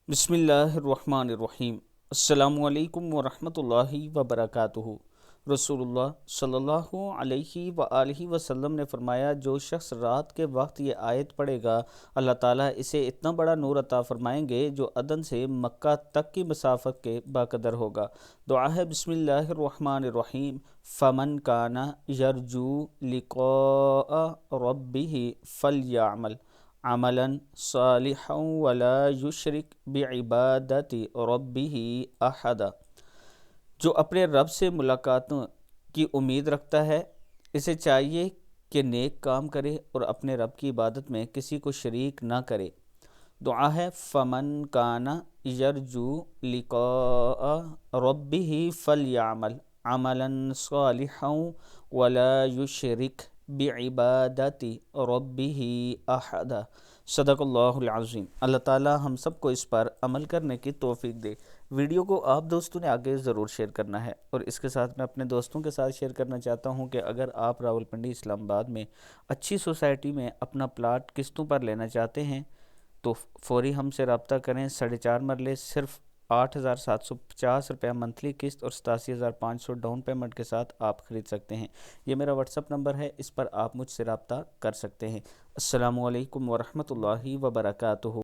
बिस्मिल्लाहिर्रहमानिर्रहीम। अस्सलामु अलैकुम वरहमतुल्लाहि वबरकातुहू। रसूलुल्लाह सल्लल्लाहु अलैहि व आलिहि वसल्लम ने फरमाया, जो शख्स रात के वक्त ये आयत पढ़ेगा, अल्लाह ताला इसे इतना बड़ा नूर अता फरमाएंगे जो अदन से मक्का तक की मसाफत के बाकदर होगा। दुआ है बिस्मिल्लाहिर्रहमानिर्रहीम। फ़मन काना यरजू लिक़ाअ रब्बिही फ़लयअमल अमलन सालिहन वला युशरिक बिइबादति रब्बिही अहदा। जो अपने रब से मुलाकातों की उम्मीद रखता है, इसे चाहिए कि नेक काम करे और अपने रब की इबादत में किसी को शरीक ना करे। दुआ है फ़मन काना यरजू लिक़ाअ रब्बिही फ़लयअमल अमलन सालिहन वला युशरिक बिइबादति रब्बिही अहदा। सदक़ल्लाहुल अज़ीम। अल्लाह ताला हम सबको इस पर अमल करने की तौफीक दे। वीडियो को आप दोस्तों ने आगे ज़रूर शेयर करना है, और इसके साथ मैं अपने दोस्तों के साथ शेयर करना चाहता हूं कि अगर आप रावलपिंडी इस्लामाबाद में अच्छी सोसाइटी में अपना प्लाट किस्तों पर लेना चाहते हैं तो फ़ौरी हमसे रब्ता करें। 4.5 मरले सिर्फ 8,750 रुपया मंथली किस्त और 87,500 डाउन पेमेंट के साथ आप ख़रीद सकते हैं। ये मेरा व्हाट्सअप नंबर है, इस पर आप मुझसे रब्ता कर सकते हैं। अस्सलामु अलैकुम वरहमतुल्लाहि वबरकातुहू।